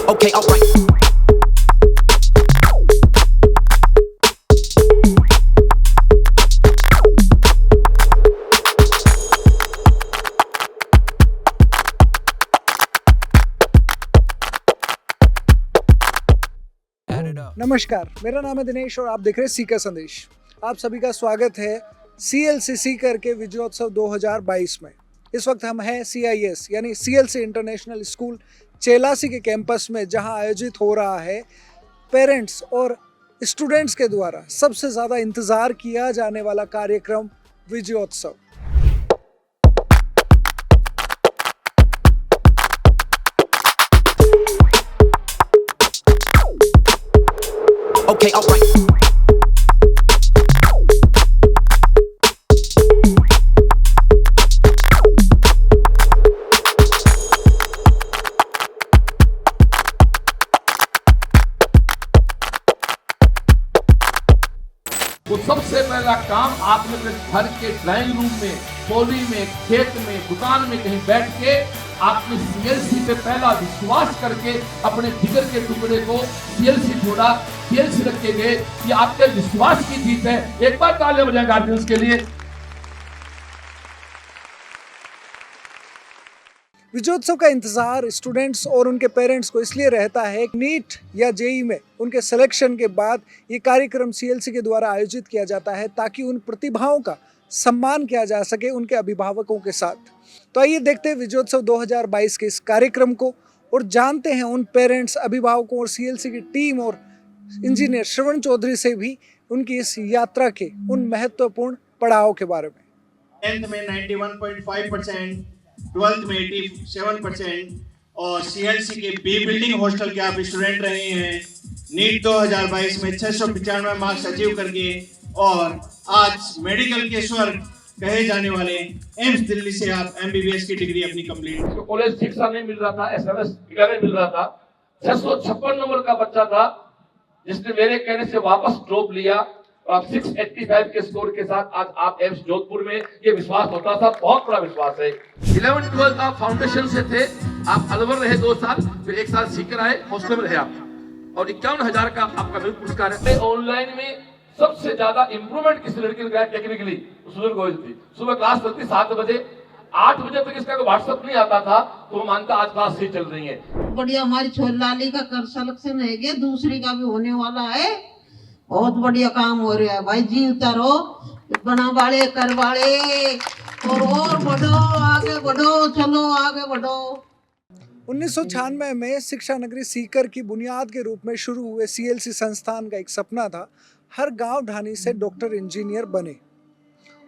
Okay, alright. नमस्कार, मेरा नाम है दिनेश और आप देख रहे हैं सीकर संदेश। आप सभी का स्वागत है CLC सीकर के विजयोत्सव 2022 में। इस वक्त हम हैं CIS यानी CLC इंटरनेशनल स्कूल चेलासी के कैंपस में, जहां आयोजित हो रहा है पेरेंट्स और स्टूडेंट्स के द्वारा सबसे ज़्यादा इंतज़ार किया जाने वाला कार्यक्रम विजयोत्सव। Okay, alright. वो सबसे पहला काम आपने अपने घर के ड्राइंग रूम में, ट्रॉली में, खेत में, दुकान में कहीं बैठ के आपने CLC पे पहला विश्वास करके अपने जिगर के टुकड़े को CLC छोड़ा, CLC रख के गए। ये आपके विश्वास की जीत है। एक बार तालियां बजाएं गार्जियंस के लिए। विजयोत्सव का इंतजार स्टूडेंट्स और उनके पेरेंट्स को इसलिए रहता है कि नीट या जेई में उनके सिलेक्शन के बाद ये कार्यक्रम CLC के द्वारा आयोजित किया जाता है, ताकि उन प्रतिभाओं का सम्मान किया जा सके उनके अभिभावकों के साथ। तो आइए देखते हैं विजयोत्सव 2022 के इस कार्यक्रम को और जानते हैं उन पेरेंट्स, अभिभावकों और CLC की टीम और इंजीनियर श्रवण चौधरी से भी उनकी इस यात्रा के उन महत्वपूर्ण पड़ाव के बारे में। 10th में 91.5%, 12th में 87% और CLC के बी बिल्डिंग हॉस्टल के आप स्टूडेंट रहे हैं। नीट 2022 में 695 मार्क्स अचीव करके और आज मेडिकल के स्वर्ग कहे जाने वाले एम्स दिल्ली से आप MBBS की डिग्री अपनी कंप्लीट। उसको कॉलेज शिक्षा नहीं मिल रहा था, SMS नहीं मिल रहा था। 656 नंबर का बच्चा था जिसने मेरे कहने से वापस ड्रॉप लिया और आप 685 के स्कोर के साथ आज आप एम्स जोधपुर में, ये विश्वास होता था, बहुत बड़ा विश्वास है। 11th 12th आप फाउंडेशन से थे, आप अलवर रहे 2 साल, फिर 1 साल सीकर आए, हॉस्टल में रहे आप और 51,000 का आपका पुरस्कार है। ऑनलाइन में सबसे ज्यादा इंप्रूवमेंट किस लड़की ने किया टेक्निकली? सुधीर गोयल थी। सुबह क्लास चलती 7 बजे, 8 बजे तक इसका व्हाट्सएप नहीं आता था तो वो मानता आज क्लास सही चल रही है। बढ़िया, हमारी छोलाली का कर सिलेक्शन है गया, दूसरी का भी होने वाला है। बहुत बढ़िया काम हो रहा है भाई, जी उतारो, बना वाले कर वाले और बढ़ो, आगे बढ़ो, चलो आगे बढ़ो। 1996 में शिक्षा नगरी सीकर की बुनियाद के रूप में शुरू हुए CLC संस्थान का एक सपना था, हर गांव ढानी से डॉक्टर इंजीनियर बने।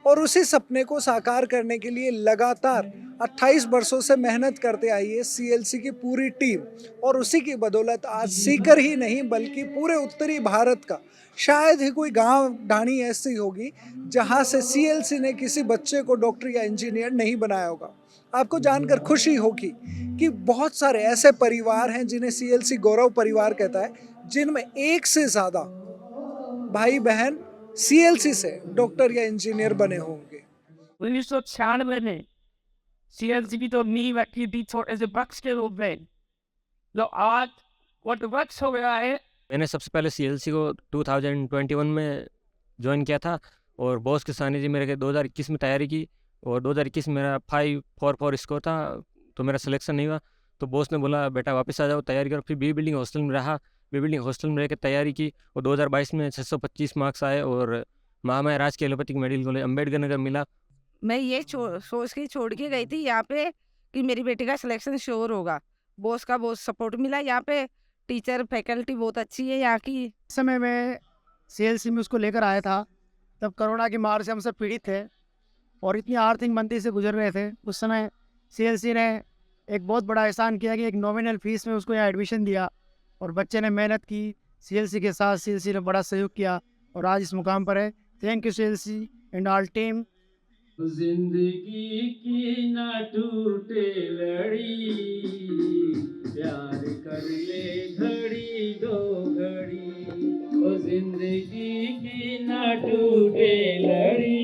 और उसी सपने को साकार करने के लिए लगातार 28 वर्षों से मेहनत करते आई है CLC की पूरी टीम। और उसी की बदौलत आज सीकर ही नहीं बल्कि पूरे उत्तरी भारत का शायद ही कोई गांव ढाणी ऐसी होगी जहां से CLC ने किसी बच्चे को डॉक्टर या इंजीनियर नहीं बनाया होगा। आपको जानकर खुशी होगी कि बहुत सारे ऐसे परिवार हैं जिन्हें CLC गौरव परिवार कहता है, जिनमें एक से ज़्यादा भाई बहन CLC से डॉक्टर या इंजीनियर बने होंगे। 1996 में CLC की तो नींव रखी थी छोटे से वृक्ष के रूप में, जो आज वो वृक्ष हो गया है। मैंने सबसे पहले CLC को 2021 में ज्वाइन किया था और बॉस के सानिध्य में मेरे 2021 में तैयारी की और 2021 में मेरा 544 स्कोर था, तो मेरा सिलेक्शन नहीं हुआ। तो बॉस ने बोला बेटा वापस आ जाओ, तैयारी करो। फिर बी बिल्डिंग हॉस्टल में रहा, बी बिल्डिंग हॉस्टल में रह के तैयारी की और 2022 में 625 मार्क्स आए और महामाया राजकीय allopathic medical college Ambedkar Nagar मिला। मैं ये सोच के छोड़ के गई थी यहाँ पे कि मेरी बेटी का सिलेक्शन श्योर होगा। बॉस का बहुत सपोर्ट मिला, यहाँ पे टीचर फैकल्टी बहुत अच्छी है यहाँ की। इस समय मैं CLC में उसको लेकर आया था, तब कोरोना की मार से हम सब पीड़ित थे और इतनी आर्थिक मंदी से गुजर रहे थे। उस समय CLC ने एक बहुत बड़ा एहसान किया कि एक नॉमिनल फीस में उसको यहाँ एडमिशन दिया और बच्चे ने मेहनत की। CLC के साथ CLC ने बड़ा सहयोग किया और आज इस मुकाम पर है। Thank you CLC and all team. जिंदगी की ना टूटे लड़ी, प्यार कर ले घड़ी दो घड़ी, ओ जिंदगी की ना टूटे लड़ी,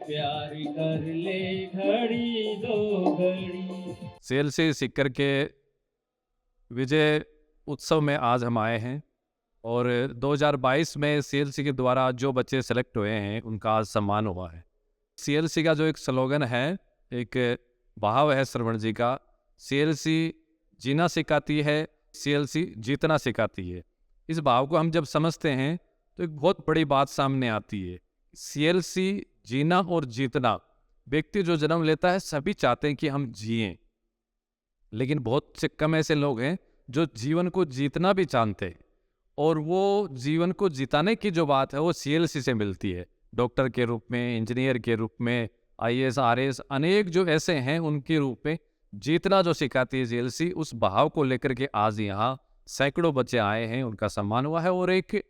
प्यार कर ले घड़ी दो घड़ी। CLC सीकर के विजय उत्सव में आज हम आए हैं और 2022 में सीएलसी के द्वारा जो बच्चे सेलेक्ट हुए हैं उनका आज सम्मान हुआ है। सीएलसी का जो एक स्लोगन है, एक भाव है श्रवण जी का, सीएलसी जीना सिखाती है, सीएलसी जीतना सिखाती है। इस भाव को हम जब समझते हैं तो एक बहुत बड़ी बात सामने आती है। सीएलसी जीना और जीतना, व्यक्ति जो जन्म लेता है सभी चाहते हैं कि हम जिएं, लेकिन बहुत से कम ऐसे लोग हैं जो जीवन को जीतना भी जानते हैं, और वो जीवन को जिताने की जो बात है वो सीएलसी से मिलती है। डॉक्टर के रूप में, इंजीनियर के रूप में, आईएएस आरएएस अनेक जो ऐसे हैं उनके रूप में जीतना जो सिखाती है सीएलसी, उस भाव को लेकर के आज यहाँ सैकड़ों बच्चे आए हैं, उनका सम्मान हुआ है। और एक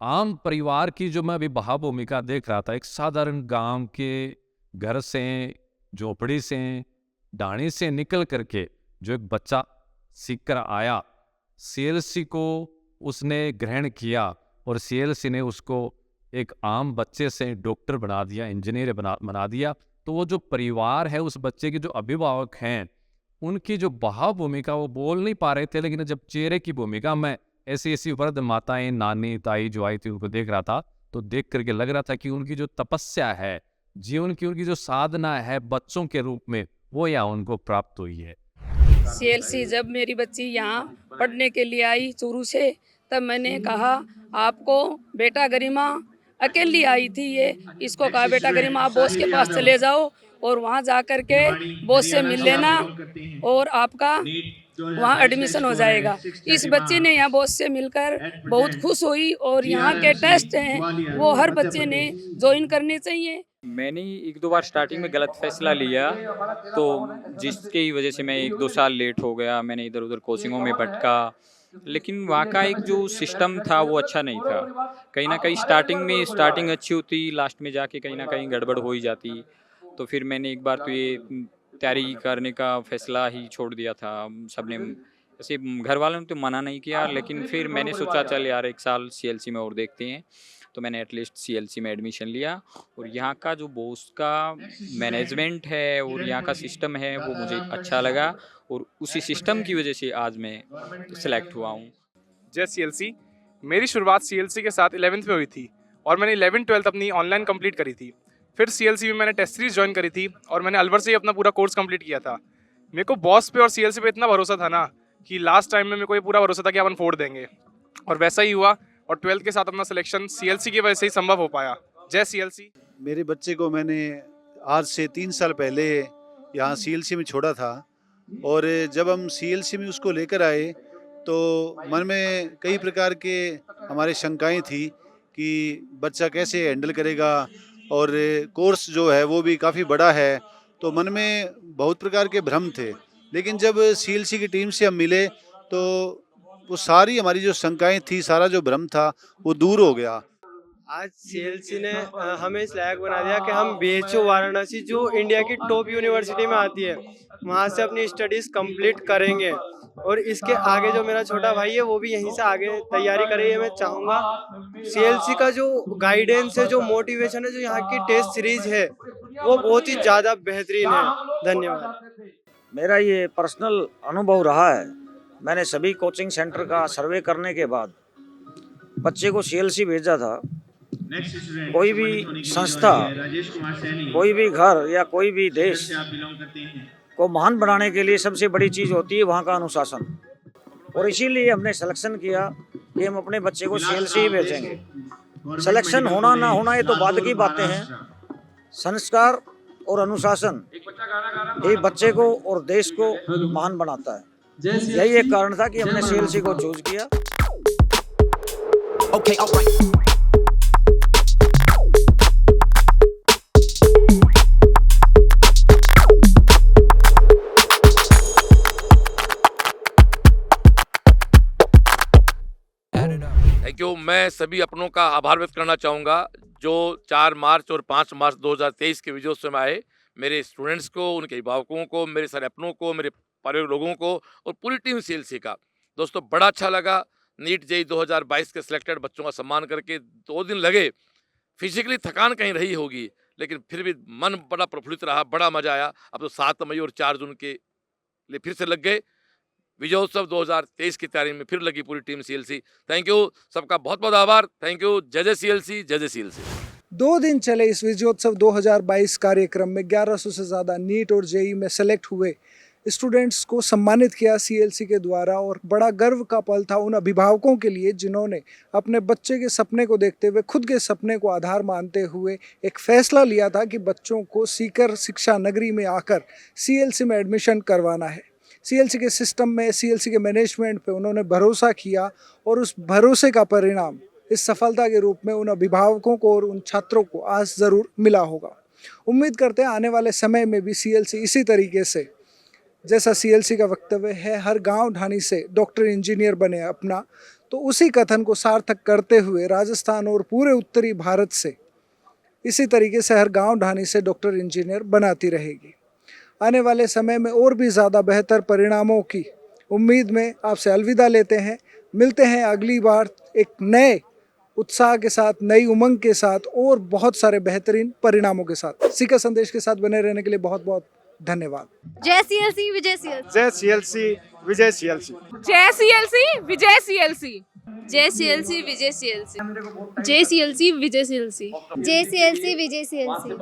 आम परिवार की जो मैं अभी भाव भूमिका देख रहा था, एक साधारण गांव के घर से, झोपड़ी से, डाणी से निकल करके जो एक बच्चा सीख कर आया, सीएलसी को उसने ग्रहण किया और सीएलसी ने उसको एक आम बच्चे से डॉक्टर बना दिया, इंजीनियर बना दिया। तो वो जो परिवार है, उस बच्चे के जो अभिभावक हैं, उनकी जो भाव भूमिका, वो बोल नहीं पा रहे थे, लेकिन जब चेहरे की भूमिका में ऐसी ऐसी वृद्ध माताएं, नानी ताई जो आई थी उनको देख रहा था, तो देख करके लग रहा था कि उनकी जो तपस्या है, जीवन की उनकी जो साधना है बच्चों के रूप में, वो यहाँ उनको प्राप्त हुई है। सीएलसी जब मेरी बच्ची यहाँ पढ़ने के लिए आई शुरू से, तब मैंने कहा आपको बेटा गरिमा अकेली आई थी ये, इसको कहा बेटा गरिमा आप बॉस के पास चले जाओ और वहाँ जा कर के बॉस से मिल लेना और आपका वहाँ एडमिशन हो जाएगा। इस बच्चे ने यहाँ बॉस से मिलकर बहुत खुश हुई और यहाँ के टेस्ट हैं वो हर बच्चे ने ज्वाइन करने चाहिए। मैंने 1-2 बार स्टार्टिंग में गलत फैसला लिया, तो जिसकी वजह से मैं 1-2 साल लेट हो गया। मैंने इधर उधर कोचिंगों में भटका, लेकिन वहाँ का एक जो सिस्टम था वो अच्छा नहीं था। कहीं ना कहीं स्टार्टिंग अच्छी होती, लास्ट में जाके कहीं ना कहीं गड़बड़ हो ही जाती। तो फिर मैंने एक बार तो ये तैयारी करने का फैसला ही छोड़ दिया था। सबने ऐसे घर वालों ने तो मना नहीं किया, लेकिन फिर मैंने सोचा चल यार 1 साल सीएलसी में और देखते हैं। तो मैंने एटलीस्ट सीएलसी में एडमिशन लिया और यहाँ का जो बॉस का मैनेजमेंट है और यहाँ का सिस्टम है वो मुझे अच्छा लगा और उसी सिस्टम की वजह से आज मैं सिलेक्ट हुआ हूँ। जय सीएलसी। मेरी शुरुआत सीएलसी के साथ 11th में हुई थी और मैंने 11th-12th अपनी ऑनलाइन कंप्लीट करी थी। फिर सीएलसी में मैंने टेस्ट सीरीज ज्वाइन करी थी और मैंने अलवर से ही अपना पूरा कोर्स कंप्लीट किया था। मेरे को बॉस पे और सीएलसी पे इतना भरोसा था ना कि लास्ट टाइम में मेरे को ये पूरा भरोसा था कि अपन फोड़ देंगे, और वैसा ही हुआ। और 12th के साथ अपना सिलेक्शन सीएलसी की वजह से ही संभव हो पाया। जय सीएलसी। मेरे बच्चे को मैंने आज से 3 साल पहले यहाँ सीएलसी में छोड़ा था, और जब हम सीएलसी में उसको लेकर आए तो मन में कई प्रकार के हमारे शंकाएं थी कि बच्चा कैसे हैंडल करेगा, और कोर्स जो है वो भी काफ़ी बड़ा है, तो मन में बहुत प्रकार के भ्रम थे। लेकिन जब सीएलसी की टीम से हम मिले तो वो सारी हमारी जो शंकाएं थी, सारा जो भ्रम था वो दूर हो गया। आज सीएलसी ने हमें इस लायक बना दिया कि हम बीएचयू वाराणसी, जो इंडिया की टॉप यूनिवर्सिटी में आती है, वहाँ से अपनी स्टडीज़ कंप्लीट करेंगे। और इसके आगे जो मेरा छोटा भाई है वो भी यहीं से आगे तैयारी करे। मैं चाहूँगा सीएलसी का जो गाइडेंस है, जो मोटिवेशन है, जो यहाँ की टेस्ट सीरीज है वो बहुत ही ज़्यादा बेहतरीन है। धन्यवाद। मेरा ये पर्सनल अनुभव रहा है। मैंने सभी कोचिंग सेंटर का सर्वे करने के बाद बच्चे को सीएलसी भेजा था। कोई भी संस्था, कोई भी घर या कोई भी देश को महान बनाने के लिए सबसे बड़ी चीज़ होती है वहाँ का अनुशासन, और इसीलिए हमने सिलेक्शन किया कि हम अपने बच्चे को सीएलसी ही भेजेंगे। सिलेक्शन होना ना होना ये तो बाद की बातें हैं। संस्कार और अनुशासन ये बच्चे को और देश को महान बनाता है। यही एक कारण था कि हमने सीएलसी को चूज किया। Okay, all right. Thank you. मैं सभी अपनों का आभार व्यक्त करना चाहूँगा जो 4 मार्च और 5 मार्च 2023 के विजयोत्सव में आए। मेरे स्टूडेंट्स को, उनके अभिभावकों को, मेरे सारे अपनों को, मेरे परिवार लोगों को और पूरी टीम सीएलसी का। दोस्तों बड़ा अच्छा लगा। नीट जेई 2022 के सिलेक्टेड बच्चों का सम्मान करके 2 दिन लगे। फिजिकली थकान कहीं रही होगी, लेकिन फिर भी मन बड़ा प्रफुल्लित रहा, बड़ा मजा आया। अब तो 7 मई और 4 जून के लिए फिर से लग गए। विजयोत्सव 2023 की तैयारी में फिर लगी पूरी टीम CLC। थैंक यू, सबका बहुत बहुत आभार। Thank you. जय जय CLC, जय जय CLC। 2 दिन चले इस विजयोत्सव 2022 कार्यक्रम में 1100 से ज़्यादा नीट और जेई में सेलेक्ट हुए स्टूडेंट्स को सम्मानित किया CLC के द्वारा। और बड़ा गर्व का पल था उन अभिभावकों के लिए जिन्होंने अपने बच्चे के सपने को देखते हुए खुद के सपने को आधार मानते हुए एक फैसला लिया था कि बच्चों को सीकर शिक्षा नगरी में आकर CLC में एडमिशन करवाना है। CLC के सिस्टम में, CLC के मैनेजमेंट पे उन्होंने भरोसा किया और उस भरोसे का परिणाम इस सफलता के रूप में उन अभिभावकों को और उन छात्रों को आज ज़रूर मिला होगा। उम्मीद करते हैं आने वाले समय में भी CLC इसी तरीके से, जैसा CLC का वक्तव्य है, हर गांव ढाणी से डॉक्टर इंजीनियर बने अपना, तो उसी कथन को सार्थक करते हुए राजस्थान और पूरे उत्तरी भारत से इसी तरीके से हर गांव ढाणी से डॉक्टर इंजीनियर बनाती रहेगी। आने वाले समय में और भी ज़्यादा बेहतर परिणामों की उम्मीद में आपसे अलविदा लेते हैं। मिलते हैं अगली बार एक नए उत्साह के साथ, नई उमंग के साथ और बहुत सारे बेहतरीन परिणामों के साथ। सीकर संदेश के साथ बने रहने के लिए बहुत बहुत धन्यवाद। जय CLC, विजय CLC। जय CLC, विजय CLC। जय CLC, विजय CLC। जय CLC, विजय CLC। जय CLC, विजय CLC। जय CLC, विजय CLC।